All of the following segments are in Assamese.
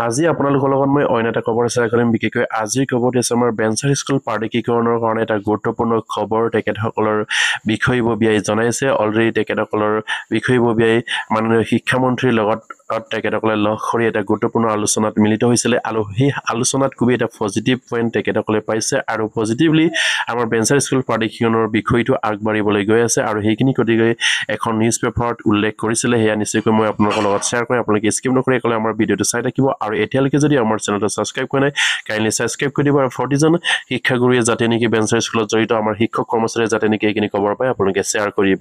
আজি আপোনালোকৰ লগত মই অন্য এটা খবৰ শ্বেয়াৰ কৰিম বিশেষকৈ আজিৰ খবৰটো আছে আমাৰ বেঞ্চাৰ স্কুল প্ৰাদেশিকৰণৰ কাৰণে এটা গুৰুত্বপূৰ্ণ খবৰ তেখেতসকলৰ বিষয়ববীয়াই জনাইছে অলৰেডি তেখেতসকলৰ বিষয়ববীয়াই মাননীয় শিক্ষামন্ত্ৰীৰ লগত তেখেতসকলে লগ কৰি এটা গুৰুত্বপূৰ্ণ আলোচনাত মিলিত হৈছিল আৰু সেই আলোচনাত খুবই এটা পজিটিভ পইণ্ট তেখেতসকলে পাইছে আৰু পজিটিভলি আমাৰ বেঞ্চাৰ স্কুল প্ৰাদেশিকৰণৰ বিষয়টো আগবাঢ়িবলৈ গৈ আছে আৰু সেইখিনি গতিকে এখন নিউজ পেপাৰত উল্লেখ কৰিছিলে সেয়া নিশ্চয়কৈ মই আপোনালোকৰ লগত শ্বেয়াৰ কৰিম আপোনালোকে স্কিপ নকৰি অকলে আমাৰ ভিডিঅ'টো চাই থাকিব আৰু এতিয়ালৈকে যদি আমাৰ চেনেলটো ছাবস্ক্ৰাইব কৰা নাই কাইণ্ডলি ছাবস্ক্ৰাইব কৰি দিব আৰু প্ৰতিজন শিক্ষাগুৰুৱে যাতে নেকি বেঞ্চাৰ স্কুলত জড়িত আমাৰ শিক্ষক কৰ্মচাৰীয়ে যাতে নেকি এইখিনি খবৰ পায় আপোনালোকে শ্বেয়াৰ কৰিব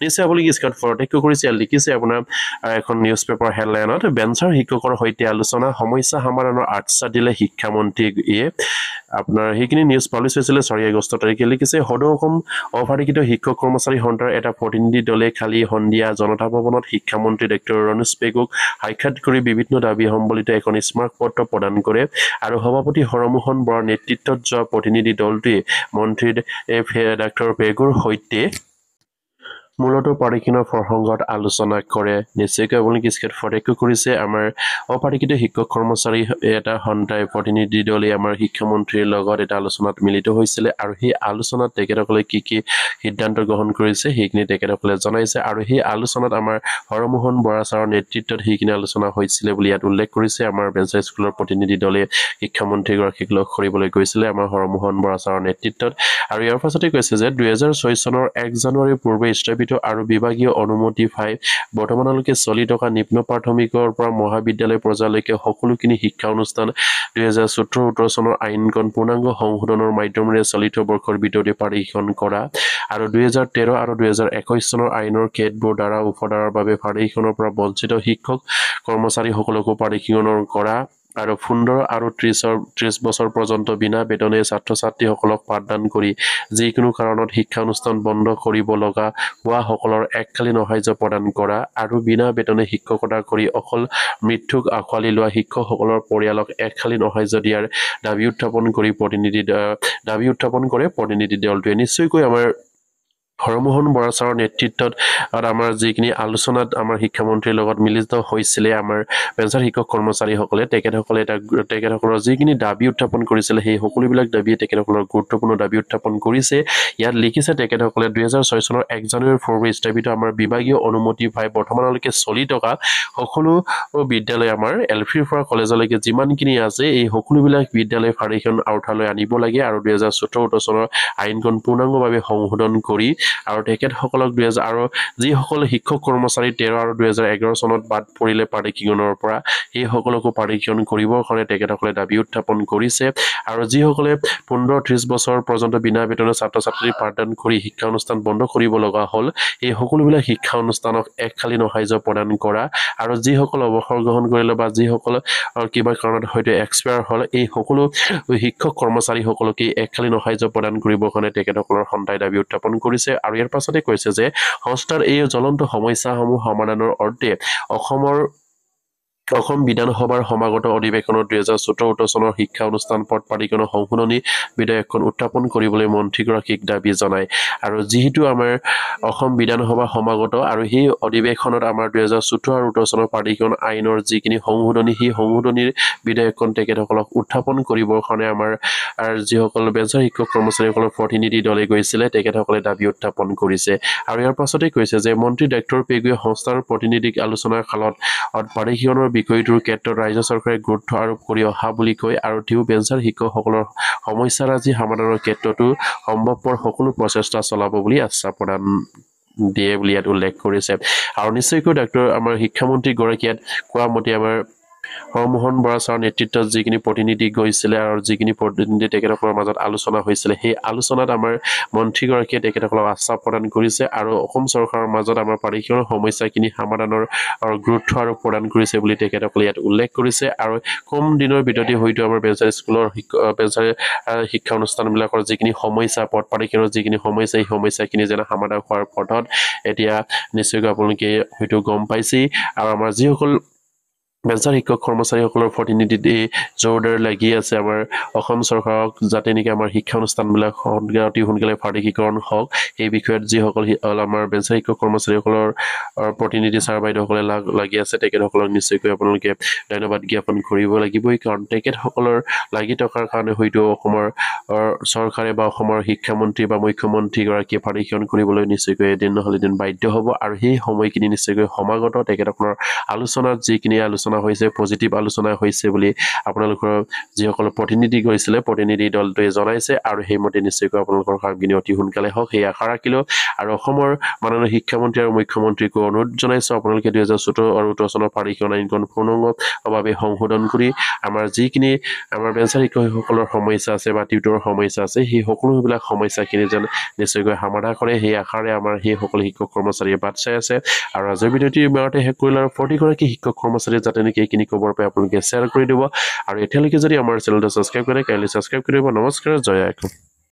নিশ্চয় আপোনালোকে স্ক্ৰীনত প্ৰত্যক্ষ কৰিছে লিখিছে আপোনাৰ এখন নিউজ পেপাৰ হেডলাইনত বেঞ্চাৰ শিক্ষকৰ সৈতে আলোচনা সমস্যা সমাধানৰ আশ্বাস দিলে শিক্ষামন্ত্ৰীয়ে আপোনাৰ সেইখিনি নিউজ পাব্লিছ হৈছিলে 4 আগষ্ট তাৰিখে লিখিছে সদৌ অসম অভাৰিকিত শিক্ষক কৰ্মচাৰী সন্থাৰ এটা প্ৰতিনিধি দলে খালি সন্ধিয়া জনতা ভৱনত শিক্ষামন্ত্ৰী ডক্টৰ ৰণোজ পেগুক সাক্ষাৎ কৰি বিভিন্ন দাবী সম্বলিত এখন স্মাৰক পত্ৰ প্ৰদান কৰে আৰু সভাপতি হৰমোহন বৰাৰ নেতৃত্বত যোৱা প্ৰতিনিধি দলটোৱে মন্ত্ৰী ডক্টৰ পেগুৰ সৈতে মূলতঃ পাৰিকিনৰ প্ৰসংগত আলোচনা কৰে নিশ্চয়কৈ আপোনালোকে স্ক্ৰীনত প্ৰত্যক্ষ কৰিছে আমাৰ অপাৰিকিত শিক্ষক কৰ্মচাৰী এটা সন্থাই প্ৰতিনিধি দলে আমাৰ শিক্ষামন্ত্ৰীৰ লগত এটা আলোচনাত মিলিত হৈছিল আৰু সেই আলোচনাত তেখেতসকলে কি সিদ্ধান্ত গ্ৰহণ কৰিছে সেইখিনি তেখেতসকলে জনাইছে আৰু সেই আলোচনাত আমাৰ হৰমোহন বৰা ছাৰৰ নেতৃত্বত সেইখিনি আলোচনা হৈছিল বুলি ইয়াত উল্লেখ কৰিছে আমাৰ বেঞ্চাৰ স্কুলৰ প্ৰতিনিধি দলে শিক্ষামন্ত্ৰীগৰাকীক লগ কৰিবলৈ গৈছিলে আমাৰ হৰমোহন বৰা ছাৰৰ নেতৃত্বত আৰু ইয়াৰ পাছতে কৈছে যে 2006 চনৰ 1 জানুৱাৰীৰ পূৰ্বে স্থাপিত আৰু বিভাগীয় অনুমতি পাই বৰ্তমানলৈকে চলি থকা নিম্ন প্ৰাথমিকৰ পৰা মহাবিদ্যালয় পৰ্যায়লৈকে সকলোখিনি শিক্ষা অনুষ্ঠান 2017-18 চনৰ আইনখন পূৰ্ণাংগ সংশোধনৰ মাধ্যমেৰে চলিত বৰ্ষৰ ভিতৰতে পাৰিশন কৰা আৰু 2013 আৰু 2021 চনৰ আইনৰ কেতবোৰ দ্বাৰা উপধাৰাৰ বাবে পাৰিশনৰ পৰা বঞ্চিত শিক্ষক কৰ্মচাৰীসকলকো পাৰিশনৰ কৰা আৰু 15 আৰু 30 বছৰ পৰ্যন্ত বিনা বেতনে ছাত্ৰ-ছাত্ৰীসকলক পাঠদান কৰি যিকোনো কাৰণত শিক্ষা অনুষ্ঠান বন্ধ কৰিব লগা হোৱা সকলৰ এককালীন সাহায্য প্ৰদান কৰা আৰু বিনা বেতনে শিক্ষকতা কৰি অকল মৃত্যুক আঁকোৱালি লোৱা শিক্ষকসকলৰ পৰিয়ালক এককালীন সাহায্য দিয়াৰ দাবী উত্থাপন কৰে প্ৰতিনিধি দলটোৱে নিশ্চয়কৈ আমাৰ হৰমোহন বৰা ছাৰৰ নেতৃত্বত আমাৰ যিখিনি আলোচনাত আমাৰ শিক্ষামন্ত্ৰীৰ লগত মিলিত হৈছিল আমাৰ বেঞ্চাৰ শিক্ষক কৰ্মচাৰীসকলে তেখেতসকলৰ যিখিনি দাবী উত্থাপন কৰিছিল সেই সকলোবিলাক দাবী তেখেতসকলৰ গুৰুত্বপূৰ্ণ দাবী উত্থাপন কৰিছে ইয়াত লিখিছে তেখেতসকলে 2006 চনৰ 1 জানুৱাৰীৰ পূৰ্বে স্থাপিত আমাৰ বিভাগীয় অনুমতি পাই বৰ্তমানলৈকে চলি থকা সকলো বিদ্যালয় আমাৰ এলপিৰ পৰা কলেজলৈকে যিমানখিনি আছে এই সকলোবিলাক বিদ্যালয় পাৰিশন আওতালৈ আনিব লাগে আৰু 2017-18 চনৰ আইনখন পূৰ্ণাংগভাৱে সংশোধন কৰি আৰু তেখেতসকলক 2000 আৰু যিসকল শিক্ষক কৰ্মচাৰী 13 আৰু 2011 চনত বাদ পৰিলে পাৰিশনৰ পৰা এই সকলকো পাৰিশন কৰিবৰ কাৰণে তেখেতসকলে দাবী উত্থাপন কৰিছে আৰু যিসকলে 15-30 বছৰ পৰ্যন্ত বিনা বেতনে ছাত্ৰ-ছাত্ৰী পাঠদান কৰি শিক্ষা অনুষ্ঠান বন্ধ কৰিব লগা হ'ল এই সকলোবিলাক শিক্ষা অনুষ্ঠানক এককালীন সাহায্য প্ৰদান কৰা আৰু যিসকল অৱসৰ গ্ৰহণ কৰিলে বা যিসকল কিবা কাৰণত হয়তো এক্সপায়াৰ হ'ল এই সকলো শিক্ষক কৰ্মচাৰীসকলকে এককালীন সাহায্য প্ৰদান কৰিবৰ কাৰণে তেখেতসকলৰ সন্থাই দাবী উত্থাপন কৰিছে আৰু ইয়াৰ পাছতে কৈছে যে সংস্থাৰ এই জ্বলন্ত সমস্যাসমূহ সমাধানৰ অৰ্থে অসম বিধানসভাৰ সমাগত অধিৱেশনত 2017-18 চনৰ শিক্ষা অনুষ্ঠান পদ পাৰিকনৰ সংশোধনী বিধেয়কখন উত্থাপন কৰিবলৈ মন্ত্ৰীগৰাকীক দাবী জনায় আৰু যিহেতু আমাৰ অসম বিধানসভা সমাগত আৰু সেই অধিৱেশনত আমাৰ 2017 আৰু 18 চনৰ পাৰিকন আইনৰ যিখিনি সংশোধনী সেই সংশোধনীৰ বিধেয়কখন তেখেতসকলক উত্থাপন কৰিবৰ কাৰণে আমাৰ যিসকল বেঞ্চাৰ শিক্ষক কৰ্মচাৰীসকলৰ প্ৰতিনিধি দলে গৈছিলে তেখেতসকলে দাবী উত্থাপন কৰিছে আৰু ইয়াৰ পাছতে কৈছে যে মন্ত্ৰী ডক্টৰ পেগুৱে সংস্থাৰ প্ৰতিনিধিক আলোচনাৰ কালত পাৰিশনৰ বিষয়টোৰ ক্ষেত্ৰত ৰাজ্য চৰকাৰে গুৰুত্ব আৰোপ কৰি অহা বুলি কয় আৰু তেওঁ বেঞ্চাৰ শিক্ষকসকলৰ সমস্যাৰাজি সমাধানৰ ক্ষেত্ৰতো সম্ভৱপৰ সকলো প্ৰচেষ্টা চলাব বুলি আশ্বাস প্ৰদান দিয়ে বুলি ইয়াত উল্লেখ কৰিছে আৰু নিশ্চয়কৈ আমাৰ শিক্ষামন্ত্ৰীগৰাকীয়ে কোৱা মতে আমাৰ হৰমোহন বৰা ছাৰৰ নেতৃত্বত যিখিনি প্ৰতিনিধি গৈছিলে আৰু যিখিনি প্ৰতিনিধি তেখেতসকলৰ মাজত আলোচনা হৈছিলে সেই আলোচনাত আমাৰ মন্ত্ৰীগৰাকীয়ে তেখেতসকলক আশ্বাস প্ৰদান কৰিছে আৰু অসম চৰকাৰৰ মাজত আমাৰ পাৰিশনৰ সমস্যাখিনি সমাধানৰ গুৰুত্ব আৰু প্ৰদান কৰিছে বুলি তেখেতসকলে ইয়াত উল্লেখ কৰিছে আৰু কম দিনৰ ভিতৰতে হয়তো আমাৰ বেঞ্চাৰ স্কুলৰ শিক্ষা অনুষ্ঠানবিলাকৰ যিখিনি সমস্যা পদ পাৰিশনৰ যিখিনি সমস্যা এই সমস্যাখিনি যেন সমাধান হোৱাৰ পথত এতিয়া নিশ্চয়কৈ আপোনালোকে হয়তো গম পাইছেই আৰু আমাৰ যিসকল বেঞ্চাৰ শিক্ষক কৰ্মচাৰীসকলৰ প্ৰতিনিধিত এই জোৰদাৰ লাগি আছে আমাৰ অসম চৰকাৰক যাতে নেকি আমাৰ শিক্ষা অনুষ্ঠানবিলাক অতি সোনকালে ফাৰ্টিকীকৰণ হওক এই বিষয়ত যিসকল আমাৰ বেঞ্চাৰ শিক্ষক কৰ্মচাৰীসকলৰ প্ৰতিনিধি ছাৰ বাইদেউসকলে লাগি আছে তেখেতসকলক নিশ্চয়কৈ আপোনালোকে ধন্যবাদ জ্ঞাপন কৰিব লাগিবই কাৰণ তেখেতসকলৰ লাগি থকাৰ কাৰণে হয়তো অসমৰ চৰকাৰে বা অসমৰ শিক্ষামন্ত্ৰী বা মুখ্যমন্ত্ৰীগৰাকীয়ে ফাৰ্টিকীকৰণ কৰিবলৈ নিশ্চয়কৈ এদিন নহ'লে এদিন বাধ্য হ'ব আৰু সেই সময়খিনি নিশ্চয়কৈ সমাগত তেখেতসকলৰ আলোচনাত যিখিনি আলোচনা হৈছে পজিটিভ আলোচনা হৈছে বুলি আপোনালোকৰ যিসকল প্ৰতিনিধি গৈছিলে প্ৰতিনিধি দলটোৱে জনাইছে আৰু সেইমতে নিশ্চয়কৈ আপোনালোকৰ কামখিনি অতি সোনকালে হওক সেই আশা ৰাখিলোঁ আৰু অসমৰ মাননীয় শিক্ষামন্ত্ৰী আৰু মুখ্যমন্ত্ৰীকো অনুৰোধ জনাইছোঁ আপোনালোকে 2014 আৰু 2018 চনৰ ফাৰ্টিকীকৰণ আইনখন পূৰ্ণাংগভাৱে সংশোধন কৰি আমাৰ যিখিনি আমাৰ বেঞ্চাৰ শিক্ষকসকলৰ সমস্যা আছে বা টিউটৰৰ সমস্যা আছে সেই সকলোবিলাক সমস্যাখিনি যেন নিশ্চয়কৈ সমাধান কৰে সেই আশাৰে আমাৰ সেই সকলো শিক্ষক কৰ্মচাৰীয়ে বাট চাই আছে আৰু আজিৰ ভিডিঅ'টি ইমানতে শেষ কৰিলে আৰু প্ৰতিগৰাকী শিক্ষক কৰ্মচাৰীয়ে যাতে নেকি এইখিনি খবৰ পাই আপোনালোকে শ্বেয়াৰ কৰি দিব আৰু এতিয়ালৈকে যদি আমাৰ চেনেলটো ছাবস্ক্ৰাইব কৰে কাইলৈ ছাবস্ক্ৰাইব কৰিব নমস্কাৰ জয় আইকন